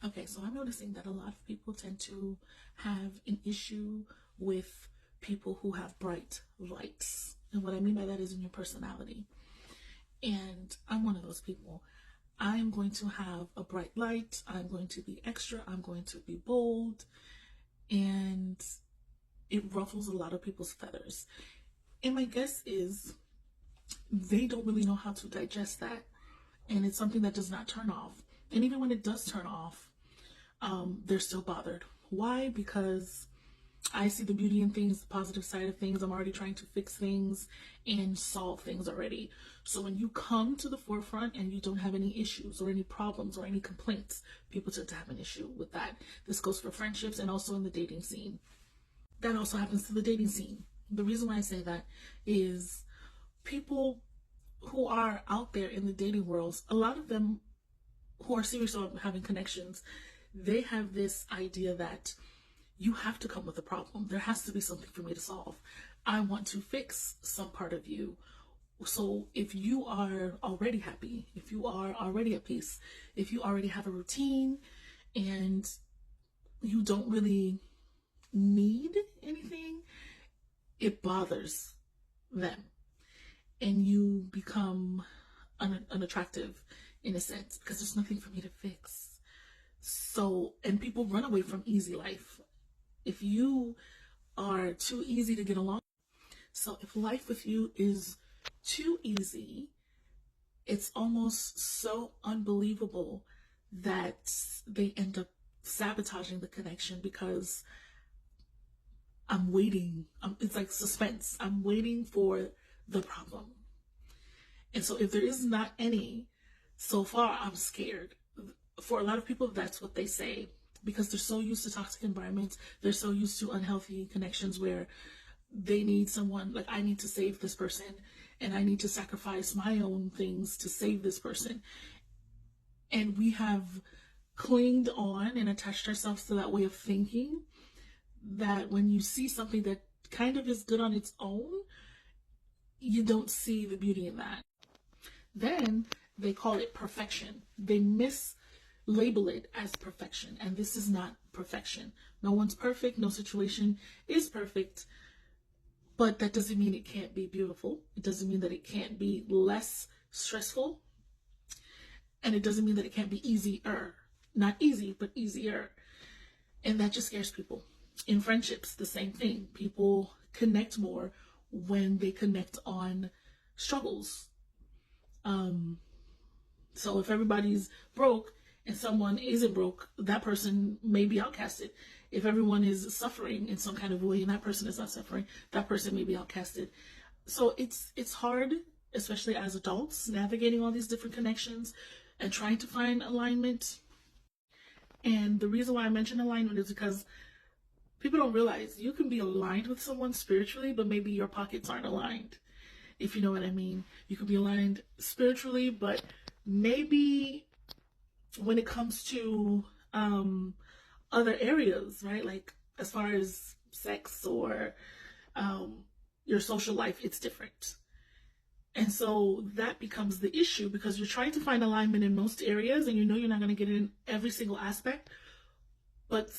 Okay, so I'm noticing that a lot of people tend to have an issue with people who have bright lights. And what I mean by that is in your personality. And I'm one of those people. I'm going to have a bright light. I'm going to be extra. I'm going to be bold. And it ruffles a lot of people's feathers. And my guess is they don't really know how to digest that. And it's something that does not turn off. And even when it does turn off, they're still bothered. Why? Because I see the beauty in things, the positive side of things. I'm already trying to fix things and solve things already. So when you come to the forefront and you don't have any issues or any problems or any complaints, people tend to have an issue with that. This goes for friendships and also in the dating scene. That also happens to the dating scene. The reason why I say that is people who are out there in the dating worlds, a lot of them who are serious about having connections, they have this idea that you have to come with a problem. There has to be something for me to solve. I want to fix some part of you. So if you are already happy, if you are already at peace, if you already have a routine and you don't really need anything, it bothers them. And you become unattractive in a sense because there's nothing for me to fix. So, and people run away from easy life. If you are too easy to get along, so if life with you is too easy, it's almost so unbelievable that they end up sabotaging the connection because I'm waiting. It's like suspense. I'm waiting for the problem. And so if there is not any, so far I'm scared. For a lot of people, that's what they say because they're so used to toxic environments. They're so used to unhealthy connections where they need someone, like I need to save this person and I need to sacrifice my own things to save this person. And we have clinged on and attached ourselves to that way of thinking that when you see something that kind of is good on its own, you don't see the beauty in that. Then they call it perfection. They mislabel it as perfection, and this is not perfection. No one's perfect. No situation is perfect, but that doesn't mean it can't be beautiful. It doesn't mean that it can't be less stressful, and it doesn't mean that it can't be easier. Not easy, but easier. And that just scares people. In friendships, the same thing. People connect more when they connect on struggles. So if everybody's broke and someone isn't broke, that person may be outcasted. If everyone is suffering in some kind of way and that person is not suffering, that person may be outcasted. So it's hard, especially as adults, navigating all these different connections and trying to find alignment. And the reason why I mention alignment is because people don't realize you can be aligned with someone spiritually, but maybe your pockets aren't aligned. If you know what I mean. You could be aligned spiritually, but maybe when it comes to other areas, right? Like as far as sex or your social life, it's different. And so that becomes the issue because you're trying to find alignment in most areas and you know you're not going to get it in every single aspect, but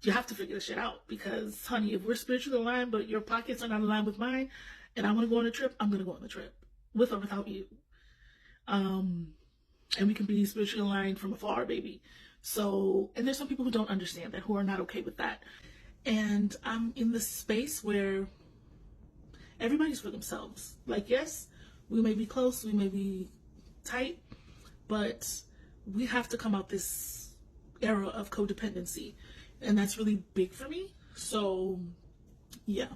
you have to figure this shit out because, honey, if we're spiritually aligned, but your pockets are not aligned with mine, and I want to go on a trip, I'm going to go on the trip with or without you. And we can be spiritually aligned from afar, baby. So, and there's some people who don't understand that, who are not okay with that. And I'm in this space where everybody's for themselves. Like, yes, we may be close, we may be tight, but we have to come out this era of codependency. And that's really big for me. So, yeah,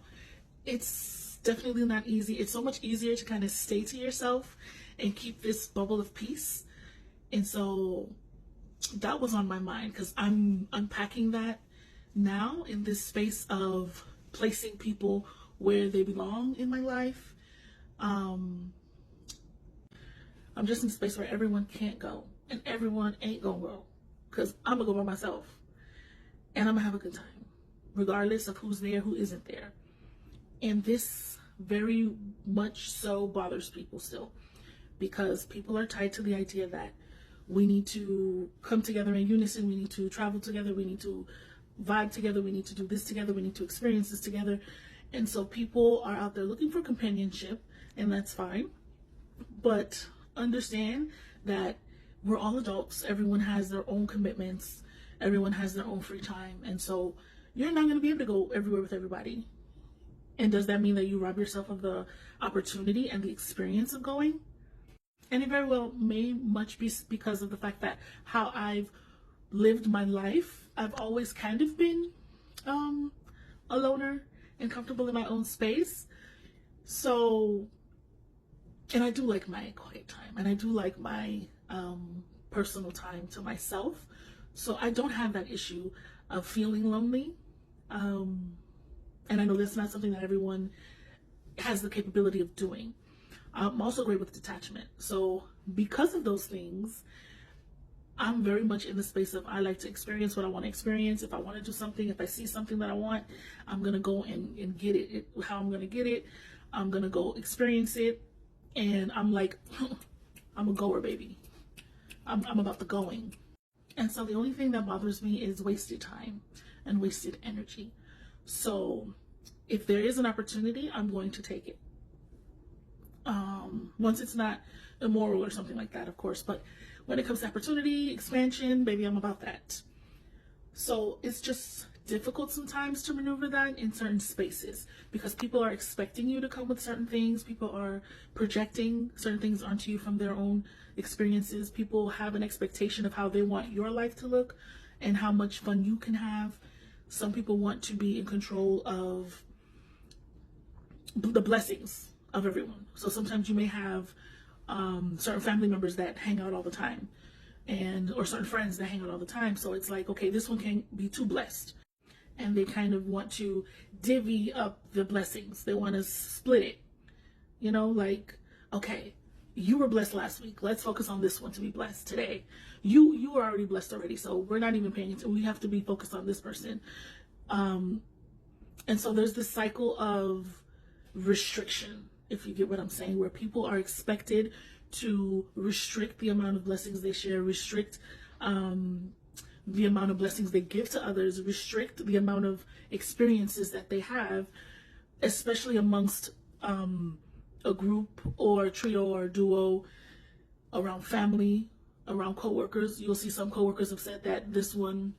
it's definitely not easy. It's so much easier to kind of stay to yourself and keep this bubble of peace. And so that was on my mind because I'm unpacking that now in this space of placing people where they belong in my life. I'm just in a space where everyone can't go and everyone ain't gonna go because I'm gonna go by myself and I'm gonna have a good time regardless of who's there, who isn't there. And this very much so bothers people still because people are tied to the idea that We need to come together in unison. We need to travel together. We need to vibe together. We need to do this together. We need to experience this together. And so people are out there looking for companionship, and that's fine. But understand that we're all adults. Everyone has their own commitments. Everyone has their own free time. And so you're not going to be able to go everywhere with everybody. And does that mean that you rob yourself of the opportunity and the experience of going? And it very well may much be because of the fact that how I've lived my life, I've always kind of been a loner and comfortable in my own space. So, and I do like my quiet time, and I do like my personal time to myself. So I don't have that issue of feeling lonely. And I know that's not something that everyone has the capability of doing. I'm also great with detachment. So because of those things, I'm very much in the space of I like to experience what I want to experience. If I want to do something, if I see something that I want, I'm going to go and get it. How I'm going to get it, I'm going to go experience it. And I'm like, I'm a goer, baby. I'm about the going. And so the only thing that bothers me is wasted time and wasted energy. So if there is an opportunity, I'm going to take it. Once it's not immoral or something like that, of course, but when it comes to opportunity, expansion, baby, I'm about that. So it's just difficult sometimes to maneuver that in certain spaces because people are expecting you to come with certain things. People are projecting certain things onto you from their own experiences. People have an expectation of how they want your life to look and how much fun you can have. Some people want to be in control of the blessings of everyone. So sometimes you may have certain family members that hang out all the time, or certain friends that hang out all the time. So it's like, okay, this one can't be too blessed. And they kind of want to divvy up the blessings. They want to split it. You know, like, okay, you were blessed last week. Let's focus on this one to be blessed today. You were already blessed already, so we're not even paying attention. We have to be focused on this person. And so there's this cycle of restriction, if you get what I'm saying, where people are expected to restrict the amount of blessings they share, restrict the amount of blessings they give to others, restrict the amount of experiences that they have, especially amongst a group or a trio or a duo, around family, around coworkers. You'll see some coworkers have said that this one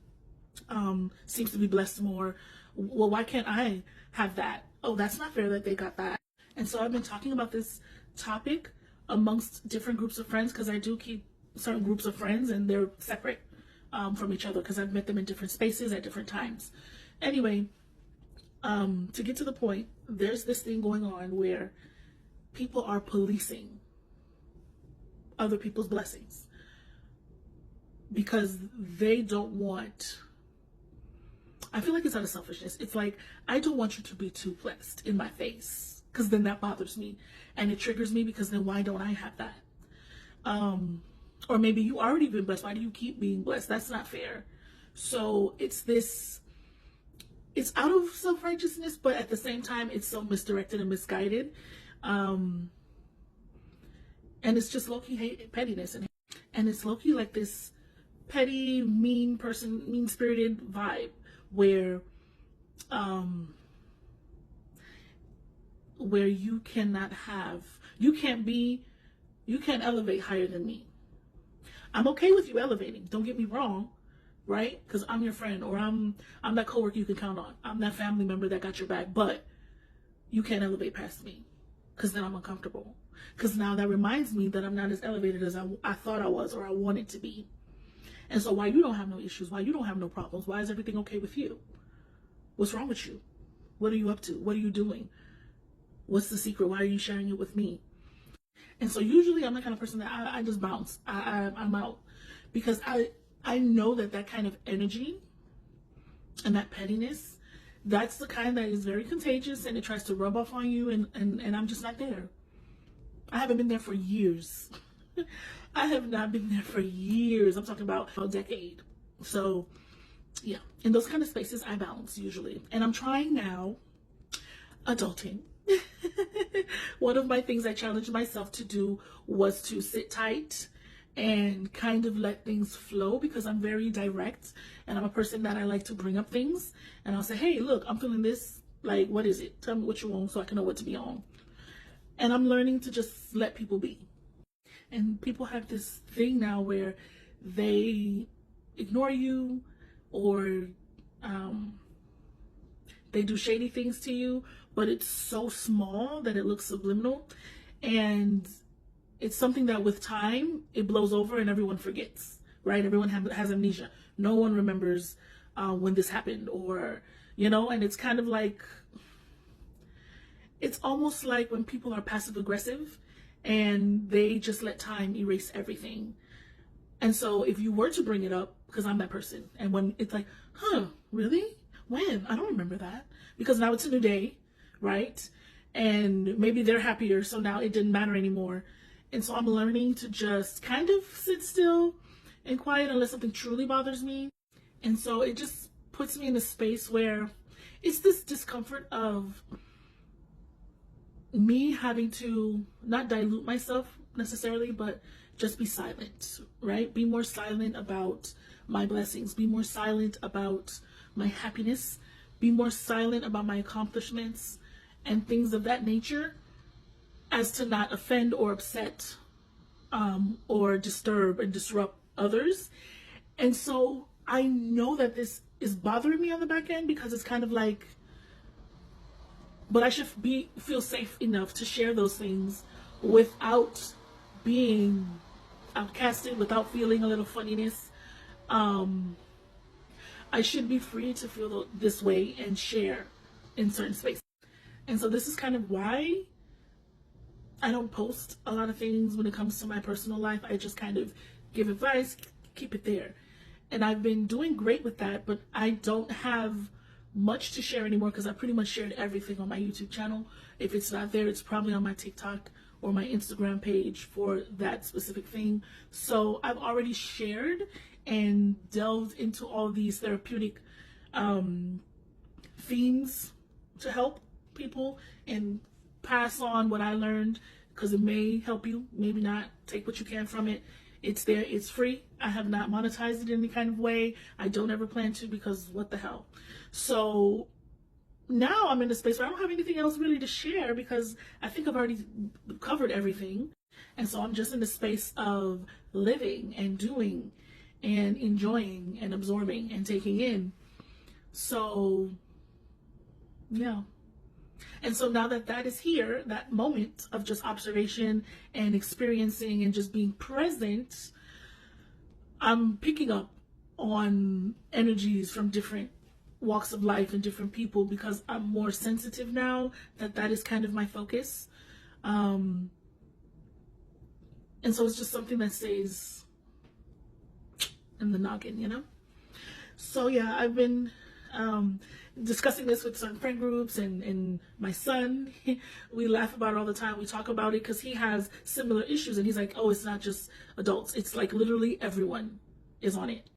seems to be blessed more. Well, why can't I have that? Oh, that's not fair that they got that. And so I've been talking about this topic amongst different groups of friends, because I do keep certain groups of friends and they're separate from each other because I've met them in different spaces at different times. Anyway, to get to the point, there's this thing going on where people are policing other people's blessings because they don't want, I feel like it's out of selfishness. It's like, I don't want you to be too blessed in my face, because then that bothers me and it triggers me, because then why don't I have that? Or maybe you already been blessed. Why do you keep being blessed? That's not fair. So it's out of self-righteousness, but at the same time, it's so misdirected and misguided. And it's just low-key pettiness. And it's low-key like this petty, mean person, mean-spirited vibe where you can't elevate higher than me. I'm okay with you elevating, don't get me wrong, right? Because I'm your friend, or I'm that coworker you can count on. I'm that family member that got your back, but you can't elevate past me, because then I'm uncomfortable. Because now that reminds me that I'm not as elevated as I thought I was, or I wanted to be. And so why you don't have no issues, why you don't have no problems, why is everything okay with you? What's wrong with you? What are you up to? What are you doing? What's the secret? Why are you sharing it with me? And so usually I'm the kind of person that I just bounce. I'm out, because I know that kind of energy and that pettiness, that's the kind that is very contagious, and it tries to rub off on you, and I'm just not there. I haven't been there for years. I have not been there for years. I'm talking about a decade. So yeah, in those kind of spaces, I bounce usually. And I'm trying now, adulting. One of my things I challenged myself to do was to sit tight and kind of let things flow, because I'm very direct and I'm a person that I like to bring up things, and I'll say, hey, look, I'm feeling this. Like, what is it? Tell me what you want so I can know what to be on. And I'm learning to just let people be. And people have this thing now where they ignore you, or they do shady things to you, but it's so small that it looks subliminal. And it's something that with time, it blows over and everyone forgets, right? Everyone has amnesia. No one remembers when this happened, or, you know, and it's kind of like, it's almost like when people are passive aggressive and they just let time erase everything. And so if you were to bring it up, because I'm that person, and when it's like, huh, really? When? I don't remember that. Because now it's a new day, right? And maybe they're happier, so now it didn't matter anymore. And so I'm learning to just kind of sit still and quiet unless something truly bothers me. And so it just puts me in a space where it's this discomfort of me having to not dilute myself necessarily, but just be silent, right? Be more silent about my blessings, be more silent about my happiness, be more silent about my accomplishments and things of that nature, as to not offend or upset or disturb and disrupt others. And so I know that this is bothering me on the back end, because it's kind of like, but I should feel safe enough to share those things without being outcasted, without feeling a little funniness. I should be free to feel this way and share in certain spaces. And so this is kind of why I don't post a lot of things when it comes to my personal life. I just kind of give advice, keep it there. And I've been doing great with that, but I don't have much to share anymore, because I pretty much shared everything on my YouTube channel. If it's not there, it's probably on my TikTok or my Instagram page for that specific thing. So I've already shared and delved into all these therapeutic themes to help people and pass on what I learned, because it may help you, maybe not. Take what you can from it. It's there, it's free. I have not monetized it in any kind of way. I don't ever plan to, because what the hell. So now I'm in a space where I don't have anything else really to share, because I think I've already covered everything. And so I'm just in the space of living and doing and enjoying and absorbing and taking in. So yeah. And so now that that is here, that moment of just observation and experiencing and just being present, I'm picking up on energies from different walks of life and different people, because I'm more sensitive now that that is kind of my focus. And so it's just something that stays in the noggin, you know? So yeah, I've been discussing this with certain friend groups, and my son, we laugh about it all the time. We talk about it because he has similar issues, and he's like, oh, it's not just adults. It's like literally everyone is on it.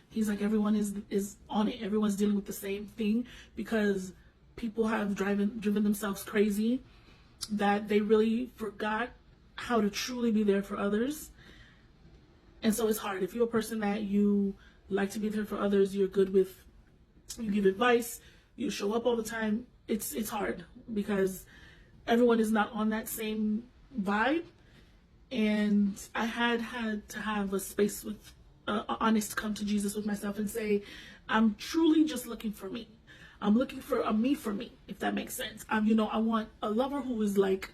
He's like, everyone is on it. Everyone's dealing with the same thing, because people have driven themselves crazy, that they really forgot how to truly be there for others. And so it's hard. If you're a person that you like to be there for others, you're good with, you give advice, you show up all the time, it's hard, because everyone is not on that same vibe. And I had to have a space with honest come to Jesus with myself and say, I'm truly just looking for me. I'm looking for a me for me, if that makes sense. I want a lover who is like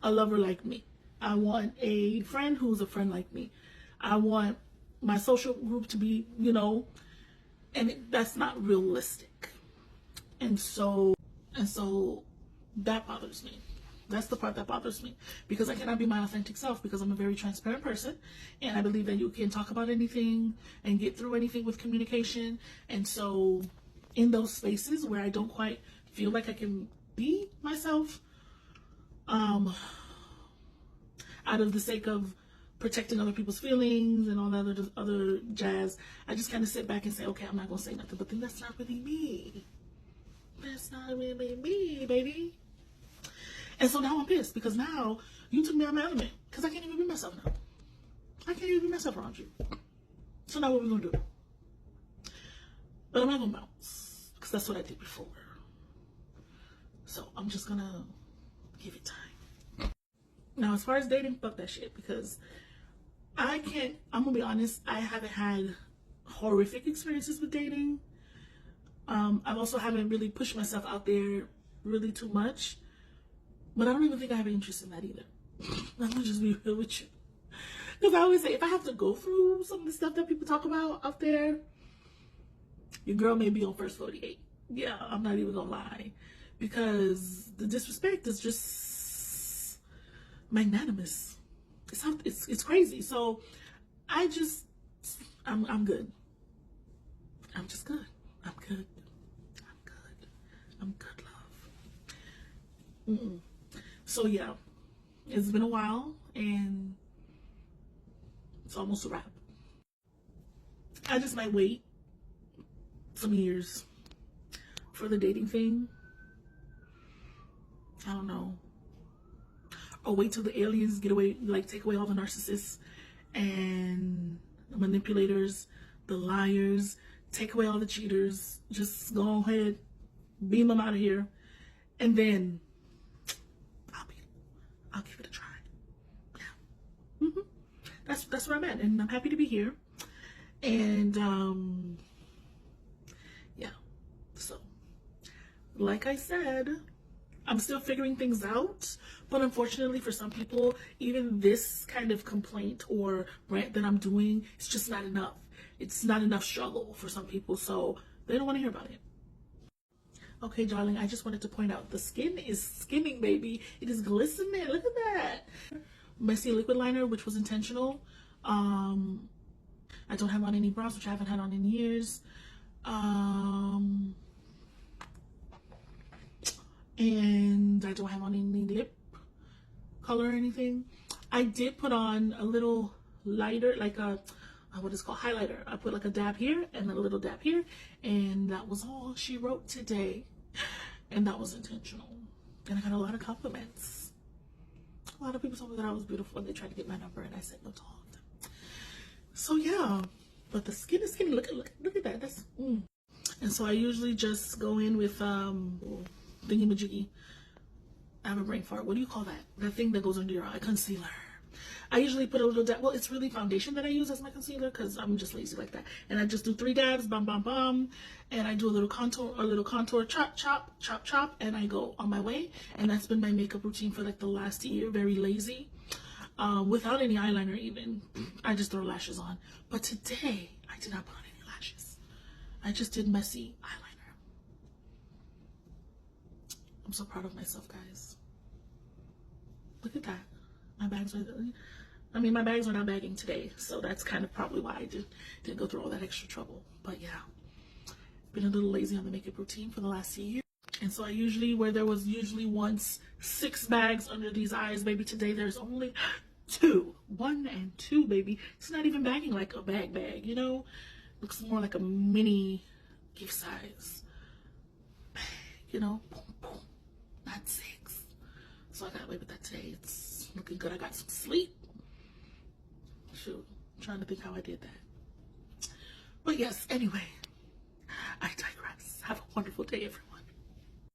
a lover like me. I want a friend who's a friend like me. I want my social group to be, and that's not realistic. And so that bothers me. That's the part that bothers me, because I cannot be my authentic self, because I'm a very transparent person, and I believe that you can talk about anything and get through anything with communication. And so in those spaces where I don't quite feel like I can be myself, out of the sake of protecting other people's feelings and all that other jazz, I just kind of sit back and say, okay, I'm not gonna say nothing. But then that's not really me. That's not really me, baby. And so now I'm pissed, because now you took me out of my element, because I can't even be myself now. I can't even be myself around you. So now what we gonna do? But I'm not gonna bounce, because that's what I did before. So I'm just gonna give it time. Now, as far as dating, fuck that shit, because I'm gonna be honest, I haven't had horrific experiences with dating. I also haven't really pushed myself out there really too much, but I don't even think I have an interest in that either. I'm gonna just be real with you. Because I always say, if I have to go through some of the stuff that people talk about out there, your girl may be on first 48. Yeah, I'm not even gonna lie. Because the disrespect is just magnanimous. It's crazy. So I'm good. I'm just good. I'm good. I'm good. I'm good, love. So yeah, it's been a while and it's almost a wrap. I just might wait some years for the dating thing. I don't know. Or wait till the aliens get away, like take away all the narcissists and the manipulators, the liars, take away all the cheaters. Just go ahead, beam them out of here, and then I'll give it a try. Yeah. That's where I'm at, and I'm happy to be here. And yeah. So, like I said, I'm still figuring things out, but unfortunately for some people, even this kind of complaint or rant that I'm doing, it's just not enough. It's not enough struggle for some people, so they don't want to hear about it. Okay, darling, I just wanted to point out the skin is skimming, baby. It is glistening. Look at that. Messy liquid liner, which was intentional. I don't have on any brows, which I haven't had on in years. And I don't have on any lip color or anything. I did put on a little lighter, like a what is called highlighter. I put like a dab here and a little dab here, and that was all she wrote today, and that was intentional. And I got a lot of compliments. A lot of people told me that I was beautiful, and they tried to get my number, and I said no talk. So yeah, but the skin is skinny. Look at that. That's And so I usually just go in with thingy-majiggy. I have a brain fart. What do you call that? That thing that goes under your eye. Concealer. I usually put a little dab. Well, it's really foundation that I use as my concealer because I'm just lazy like that. And I just do 3 dabs, bam, bam, bam. And I do a little contour, chop, chop, chop, chop. And I go on my way. And that's been my makeup routine for like the last year. Very lazy. Without any eyeliner even. I just throw lashes on. But today, I did not put on any lashes. I just did messy eyeliner. I'm so proud of myself, guys. Look at that. My bags are not bagging today, so that's kind of probably why I didn't go through all that extra trouble. But yeah, been a little lazy on the makeup routine for the last year. And so I usually, where there was usually once 6 bags under these eyes, baby, today there's only 2. 1 and 2, baby. It's not even bagging like a bag, you know? Looks more like a mini gift size bag, you know? Boom, boom. Not 6. So I got away with that today. It's looking good. I got some sleep. Shoot, I'm trying to think how I did that. But yes, anyway, I digress. Have a wonderful day, everyone.